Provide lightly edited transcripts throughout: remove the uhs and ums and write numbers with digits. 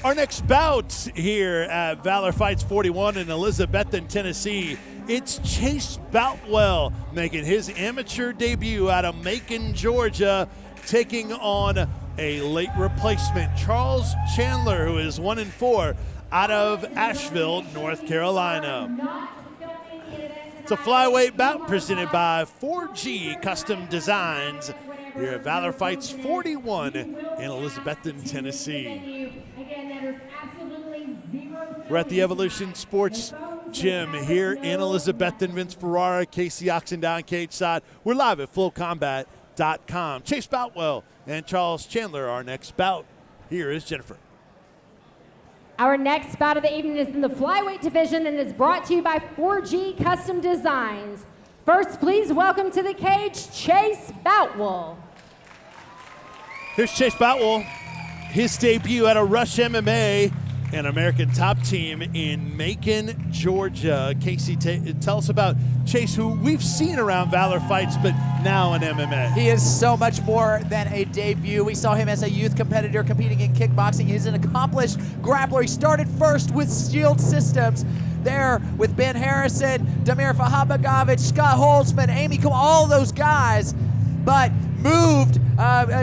Our next bout here at Valor Fights 41 in Elizabethton, Tennessee, it's Chase Boutwell making his amateur debut out of Macon, Georgia, taking on a late replacement, Charles Chandler, who is 1-4 out of Asheville, North Carolina. It's a flyweight bout presented by 4G Custom Designs here at Valor Fights 41 in Elizabethton, Tennessee. We're at the Evolution Sports Gym here in Elizabethton. Vince Ferrara, Casey Oxendown, cage side. We're live at flowcombat.com. Chase Boutwell and Charles Chandler, our next bout. Here is Jennifer. Our next bout of the evening is in the flyweight division and is brought to you by 4G Custom Designs. First, please welcome to the cage, Chase Boutwell. Here's Chase Boutwell. His debut at a Rush MMA, an American top team in Macon, Georgia. Casey, tell us about Chase, who we've seen around Valor Fights, but now in MMA. He is so much more than a debut. We saw him as a youth competitor competing in kickboxing. He's an accomplished grappler. He started first with Shield Systems there with Ben Harrison, Damir Fahabagavich, Scott Holtzman, Amy Cole, all those guys, but moved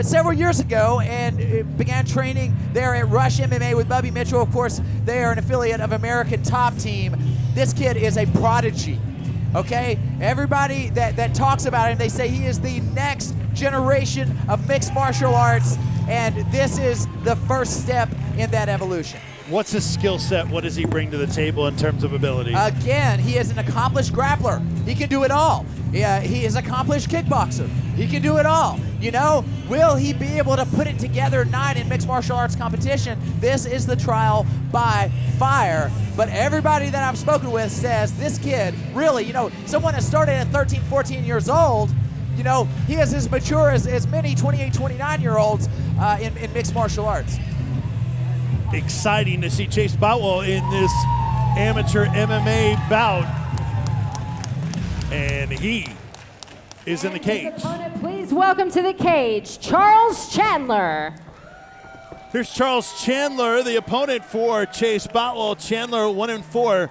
several years ago and began training there at Rush MMA with Bubby Mitchell. Of course, they are an affiliate of American Top Team. This kid is a prodigy, okay? Everybody that talks about him, they say he is the next generation of mixed martial arts, and this is the first step in that evolution. What's his skill set? What does he bring to the table in terms of ability? Again, he is an accomplished grappler. He can do it all. Yeah, he is an accomplished kickboxer. He can do it all. You know, will he be able to put it together tonight in mixed martial arts competition? This is the trial by fire. But everybody that I've spoken with says this kid really, you know, someone that started at 13, 14 years old, you know, he is as mature as many 28, 29-year-olds in mixed martial arts. Exciting to see Chase Boutwell in this amateur MMA bout. And he is in the cage. Please welcome to the cage, Charles Chandler. Here's Charles Chandler, the opponent for Chase Boutwell. Chandler 1-4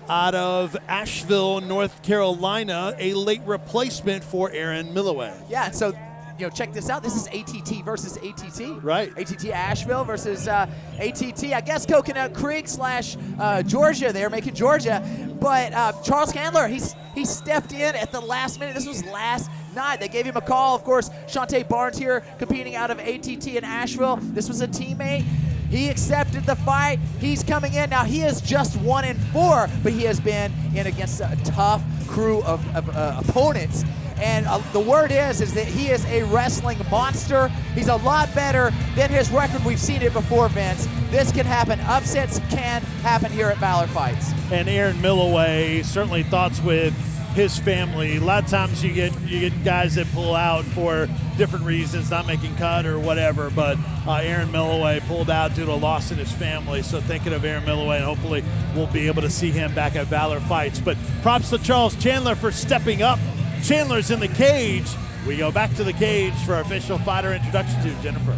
out of Asheville, North Carolina, a late replacement for Aaron Milloway. Yeah, and so, you know, check this out. This is ATT versus ATT. Right. ATT Asheville versus ATT, I guess, Coconut Creek / Georgia there, Macon, Georgia. But Charles Chandler, he stepped in at the last minute. This was last night. They gave him a call. Of course, Shantae Barnes here competing out of ATT in Asheville. This was a teammate. He accepted the fight. He's coming in. Now, he is just 1-4, but he has been in against a tough crew of opponents. And the word is that he is a wrestling monster. He's a lot better than his record. We've seen it before, Vince. This can happen. Upsets can happen here at Valor Fights. And Aaron Milloway, certainly thoughts with his family. A lot of times you get guys that pull out for different reasons, not making cut or whatever, but Aaron Milloway pulled out due to a loss in his family. So thinking of Aaron Milloway, and hopefully we'll be able to see him back at Valor Fights. But props to Charles Chandler for stepping up. Chandler's in the cage. We go back to the cage for our official fighter introduction to Jennifer.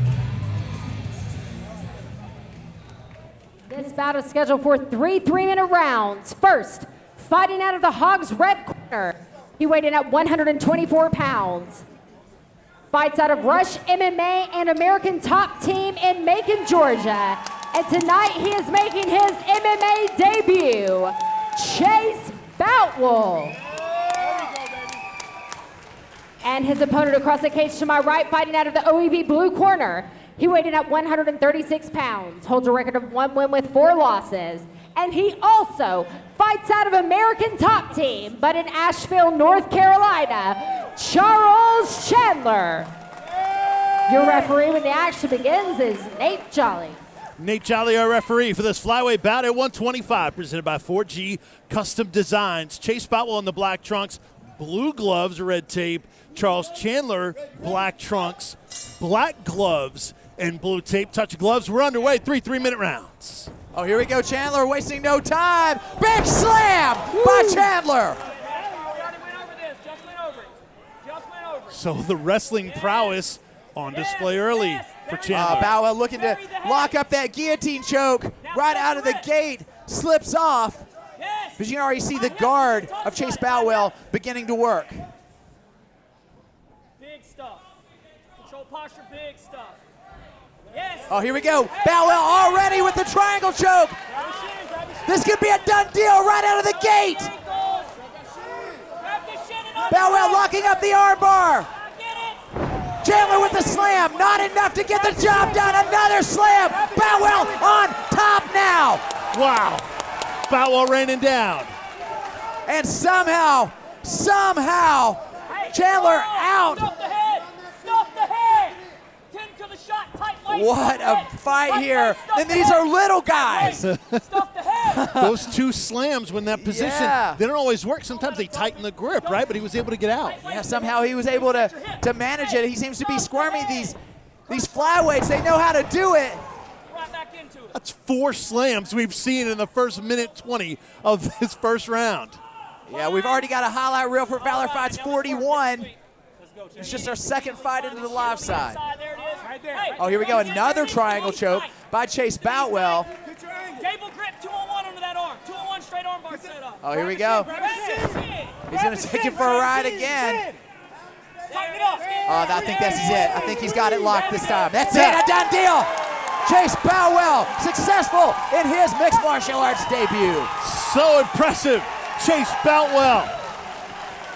This bout is scheduled for 3 3-minute rounds. First, fighting out of the Hogs red corner. He weighed in at 124 pounds. Fights out of Rush MMA and American Top Team in Macon, Georgia. And tonight he is making his MMA debut, Chase Boutwell. And his opponent across the cage to my right, fighting out of the OEB blue corner. He weighed in at 136 pounds, holds a record of 1 win with 4 losses. And he also fights out of American Top Team, but in Asheville, North Carolina, Charles Chandler. Your referee when the action begins is Nate Jolly. Nate Jolly, our referee for this flyweight bout at 125, presented by 4G Custom Designs. Chase Boutwell in the black trunks, blue gloves, red tape. Charles Chandler, black trunks, black gloves, and blue tape. Touch of gloves. We're underway. 3 3-minute rounds. Oh, here we go. Chandler wasting no time. Big slam by Chandler. So the wrestling prowess on display early for Chandler. Boutwell looking to lock up that guillotine choke right out of the gate, slips off. But you can already see the guard of Chase Boutwell beginning to work. Big stuff. Control posture, big stuff. Yes. Oh, here we go. Boutwell already with the triangle choke. This could be a done deal right out of the gate. Boutwell locking up the armbar. Chandler with the slam, not enough to get the job done. Another slam. Boutwell on top now. Wow. Boutwell raining down. And somehow, Chandler out. Stop the head. Stop the head. 10 to the shot. Tight lace. What a fight here. And these are little guys. Stop the head. Those two slams when that position, Yeah. they don't always work. Sometimes they tighten the grip, right? But he was able to get out. Yeah, somehow he was able to manage it. He seems to be squirming these flyweights. They know how to do it. Right back into it. That's 4 slams we've seen in the first minute 20 of this first round. Yeah, we've already got a highlight reel for Valor Fights 41. It's just our second fight into the live side. There it is. Right there. Oh, here we go. Another triangle choke by Chase Boutwell. Cable grip, 2-on-1 under that arm. 2-on-1 straight arm bar set up. Oh, here we go. He's going to take it for a ride again. Tighten it up. I think this is it. I think he's got it locked this time. That's it, a done deal. Chase Boutwell, successful in his mixed martial arts debut. So impressive. Chase Boutwell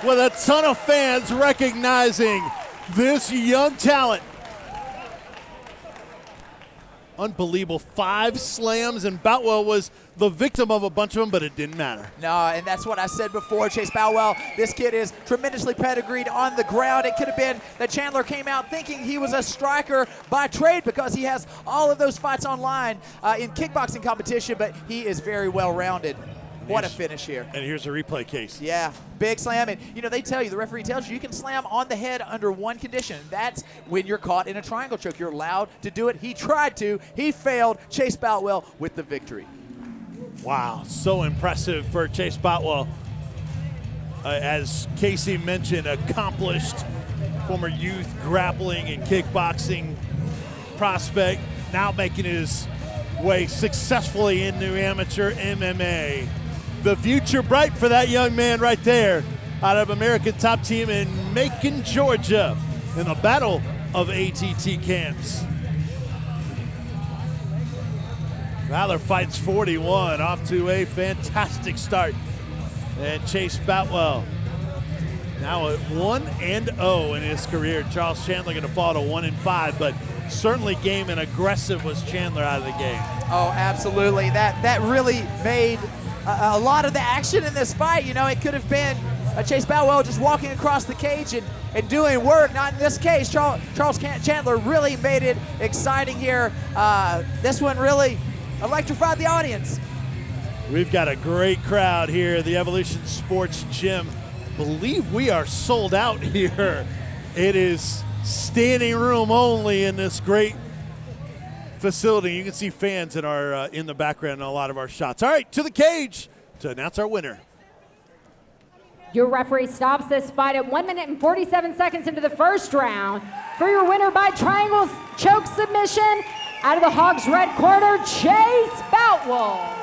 with a ton of fans recognizing this young talent. Unbelievable. 5 slams, and Boutwell was the victim of a bunch of them, but it didn't matter. No, and that's what I said before. Chase Boutwell, this kid is tremendously pedigreed on the ground. It could have been that Chandler came out thinking he was a striker by trade because he has all of those fights online in kickboxing competition, but he is very well-rounded. What a finish here. And here's a replay case. Yeah, big slam. And, you know, they tell you, the referee tells you, you can slam on the head under one condition. That's when you're caught in a triangle choke. You're allowed to do it. He tried to. He failed. Chase Boutwell with the victory. Wow, so impressive for Chase Boutwell. As Casey mentioned, accomplished former youth grappling and kickboxing prospect, now making his way successfully into amateur MMA. The future bright for that young man right there out of American Top Team in Macon, Georgia, in the battle of ATT camps. Valor Fights 41 off to a fantastic start. And Chase Boutwell now at 1-0 in his career. Charles Chandler going to fall to 1-5, but certainly game and aggressive was Chandler out of the game. Oh, absolutely. That really made a lot of the action in this fight. You know, it could have been Chase Boutwell just walking across the cage and doing work. Not in this case. Charles Chandler really made it exciting here. This one really electrified the audience. We've got a great crowd here at the Evolution Sports Gym. Believe we are sold out here. It is standing room only in this great facility. You can see fans in our in the background in a lot of our shots. All right, to the cage to announce our winner. Your referee stops this fight at 1 minute and 47 seconds into the first round. For your winner by triangle choke submission, out of the Hogs red corner, Chase Boutwell.